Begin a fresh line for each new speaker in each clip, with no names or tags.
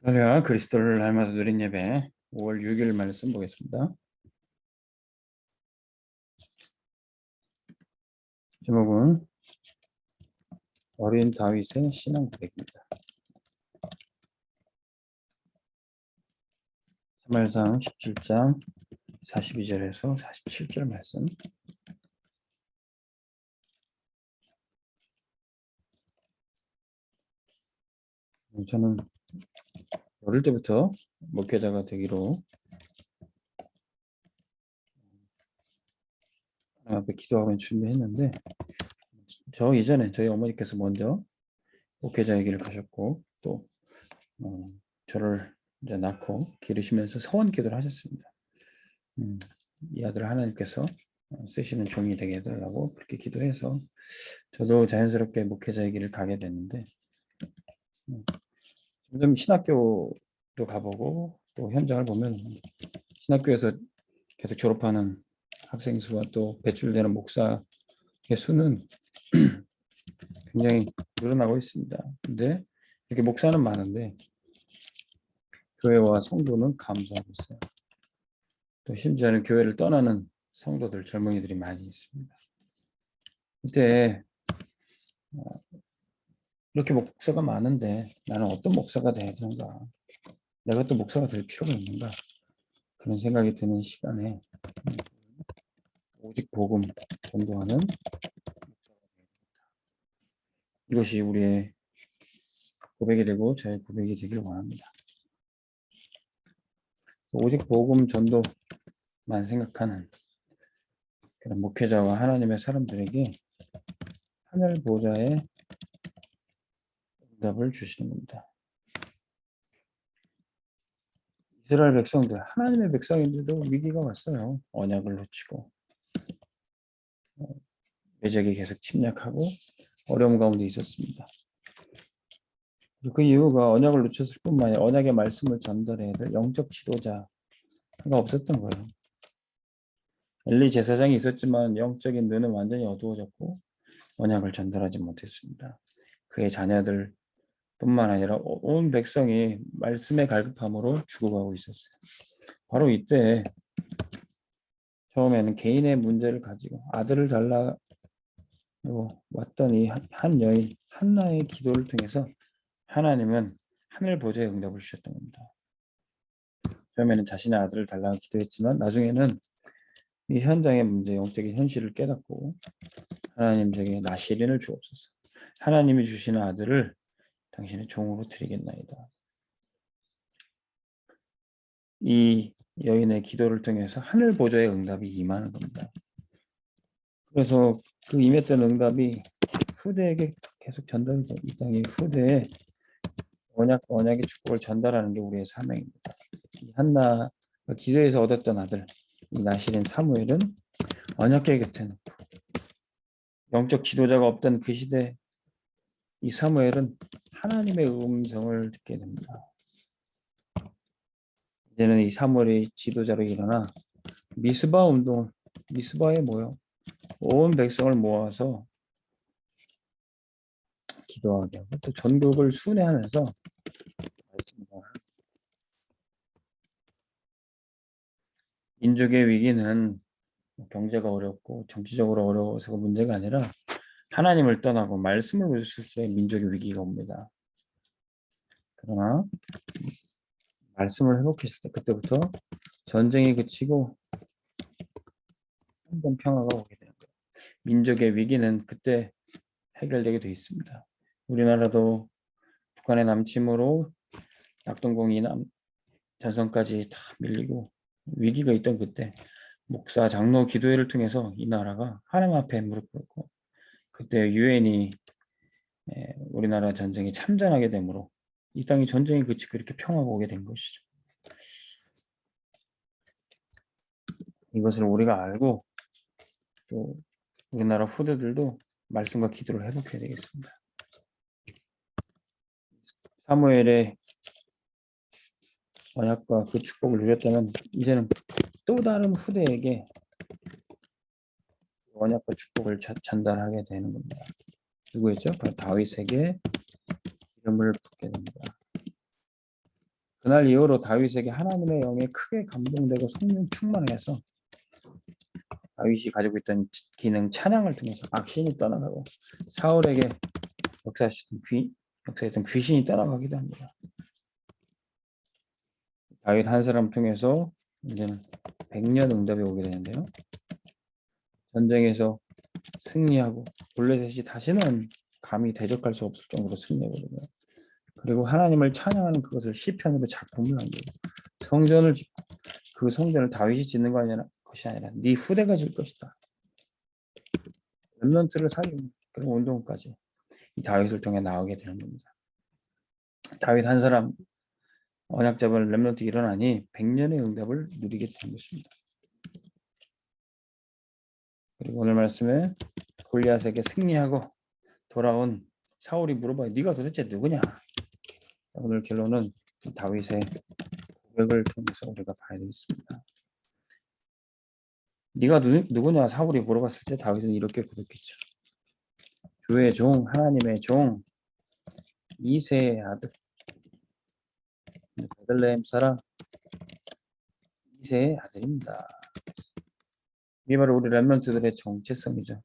할렐루야, 그리스도를 닮아서 누린 예배 5월 6일 말씀 보겠습니다. 제목은 어린 다윗의 신앙 고백입니다. 사무엘상 17장 42절에서 47절 말씀. 저는 어릴 때부터 목회자가 되기로 하나님 앞에 기도하고 준비했는데, 저 이전에 저희 어머니께서 먼저 목회자의 길을 가셨고, 또 저를 이제 낳고 기르시면서 서원 기도를 하셨습니다. 이 아들을 하나님께서 쓰시는 종이 되게 해달라고 그렇게 기도해서 저도 자연스럽게 목회자의 길을 가게 됐는데, 점점 신학교도 가보고 또 현장을 보면 신학교에서 계속 졸업하는 학생 수와 또 배출되는 목사의 수는 굉장히 늘어나고 있습니다. 근데 이렇게 목사는 많은데 교회와 성도는 감소하고 있어요. 또 심지어는 교회를 떠나는 성도들, 젊은이들이 많이 있습니다. 이때 이렇게 목사가 많은데 나는 어떤 목사가 돼야 되는가, 내가 또 목사가 될 필요가 있는가, 그런 생각이 드는 시간에 오직 복음 전도하는, 이것이 우리의 고백이 되고 저의 고백이 되길 원합니다. 오직 복음 전도만 생각하는 그런 목회자와 하나님의 사람들에게 하늘 보좌의 응답을 주시는 겁니다. 이스라엘 백성들, 하나님의 백성인데도 위기가 왔어요. 언약을 놓치고 외적이 계속 침략하고 어려움 가운데 있었습니다. 그 이유가 언약을 놓쳤을 뿐만 아니라 언약의 말씀을 전달해야 될 영적 지도자가 없었던 거예요. 엘리 제사장이 있었지만 영적인 눈은 완전히 어두워졌고 언약을 전달하지 못했습니다. 그의 자녀들 뿐만 아니라 온 백성이 말씀의 갈급함으로 죽어가고 있었어요. 바로 이때 처음에는 개인의 문제를 가지고 아들을 달라고 왔던 이 한 여인 한나의 기도를 통해서 하나님은 하늘 보좌의 응답을 주셨던 겁니다. 처음에는 자신의 아들을 달라고 기도했지만 나중에는 이 현장의 문제, 영적인 현실을 깨닫고 하나님 제게 나시린을 주옵소서, 하나님이 주시는 아들을 당신의 종으로 드리겠나이다. 이 여인의 기도를 통해서 하늘 보좌의 응답이 임하는 겁니다. 그래서 그 임했던 응답이 후대에게 계속 전달이 돼요. 이 땅의 후대에 언약의 축복을 전달하는 게 우리의 사명입니다. 이 한나가 기도에서 얻었던 아들, 이 나시린 사무엘은 언약궤 곁에 놓고, 영적 지도자가 없던 그 시대 이 사무엘은 하나님의 음성을 듣게 됩니다. 이제는 이 사무엘이 지도자로 일어나 미스바 운동, 미스바에 모여 온 백성을 모아서 기도하게 하고 또 전국을 순회하면서 민족의 위기는 경제가 어렵고 정치적으로 어려워서가 문제가 아니라 하나님을 떠나고 말씀을 놓쳤을 때 민족의 위기가 옵니다. 그러나 말씀을 회복했을 때 그때부터 전쟁이 그치고 한번 평화가 오게 되는 거예요. 민족의 위기는 그때 해결되게 돼 있습니다. 우리나라도 북한의 남침으로 낙동강 이남 전선까지 다 밀리고 위기가 있던 그때 목사 장로 기도회를 통해서 이 나라가 하나님 앞에 무릎 꿇고 그때 유엔이 우리나라 전쟁에 참전하게 되므로 이 땅이 전쟁이 그치고 이렇게 평화가 오게 된 것이죠. 이것을 우리가 알고 또 우리나라 후대들도 말씀과 기도를 회복해야 되겠습니다. 사무엘의 언약과 그 축복을 누렸다면 이제는 또 다른 후대에게 언약과 축복을 전달하게 되는 겁니다. 누구였죠? 바로 다윗에게 이름을 붓게 됩니다. 그날 이후로 다윗에게 하나님의 영에 크게 감동되고 성령 충만해서 다윗이 가지고 있던 기능 찬양을 통해서 악신이 떠나가고 사울에게 역사했던 귀신이 떠나가기도 합니다. 다윗 한 사람 통해서 이제는 100년 응답이 오게 되는데요. 전쟁에서 승리하고 블레셋이 다시는 감히 대적할 수 없을 정도로 승리하거든요. 그리고 하나님을 찬양하는 그것을 시편으로 작품을 남기고 성전을 짓고 그 성전을 다윗이 짓는 것이 아니라 네 후대가 질 것이다. 렘넌트를 살리는 그런 운동까지 이 다윗을 통해 나오게 되는 겁니다. 다윗 한 사람 언약 잡은 렘넌트 일어나니 100년의 응답을 누리게 되는 것입니다. 그리고 오늘 말씀에 골리앗에게 승리하고 돌아온 사울이 물어봐요. 네가 도대체 누구냐? 오늘 결론은 다윗의 고백을 통해서 우리가 봐야 되겠습니다. 네가 누구냐? 사울이 물어봤을 때 다윗은 이렇게 고백했죠. 주의 종, 하나님의 종, 이새의 아들, 베들레헴 사람 이새의 아들입니다. 이게 바로 우리 렘넌트들의 정체성이죠.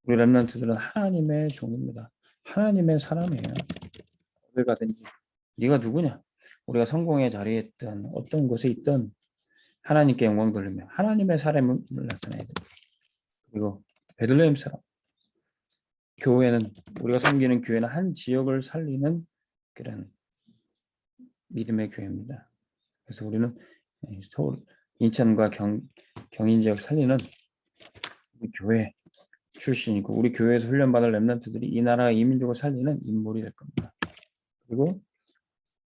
우리 렘넌트들은 하나님의 종입니다. 하나님의 사람이에요. 어딜 가든지 네가 누구냐? 우리가 성공의 자리에 있든 어떤 곳에 있든 하나님께 영광 돌리며 하나님의 사람을 나타내야 됩니다. 그리고 베들레헴 사람 교회는 우리가 섬기는 교회는 한 지역을 살리는 그런 믿음의 교회입니다. 그래서 우리는 서울 인천과 경인 지역 살리는 우리 교회 출신이고 우리 교회에서 훈련받을 렘넌트들이 이 나라 이민족을 살리는 인물이 될 겁니다. 그리고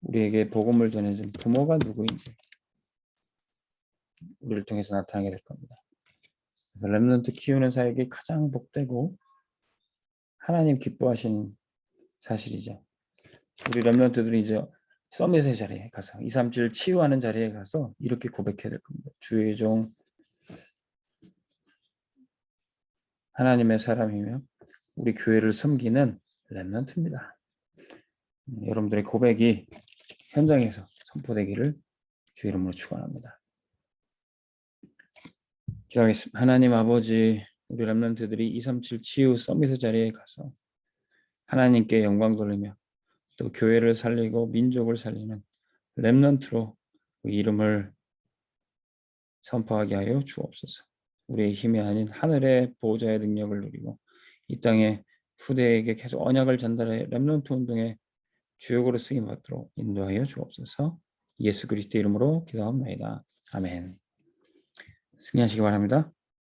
우리에게 복음을 전해준 부모가 누구인지 우리를 통해서 나타나게 될 겁니다. 그래서 렘넌트 키우는 사역이 가장 복되고 하나님 기뻐하시는 사실이죠. 우리 렘넌트들이 이제 서밋의 자리에 가서 237 치유하는 자리에 가서 이렇게 고백해야 될 겁니다. 주의 종 하나님의 사람이며 우리 교회를 섬기는 렘넌트입니다. 여러분들의 고백이 현장에서 선포되기를 주 이름으로 축원합니다. 기도하겠습니다. 하나님 아버지, 우리 렘넌트들이 237 치유 서밋의 자리에 가서 하나님께 영광 돌리며 또 교회를 살리고 민족을 살리는 렘넌트로 그 이름을 선포하게 하여 주옵소서. 우리의 힘이 아닌 하늘의 보호자의 능력을 누리고 이 땅의 후대에게 계속 언약을 전달해 렘넌트 운동의 주역으로 쓰임 받도록 인도하여 주옵소서. 예수 그리스도 이름으로 기도합니다. 아멘. 승리하시기 바랍니다.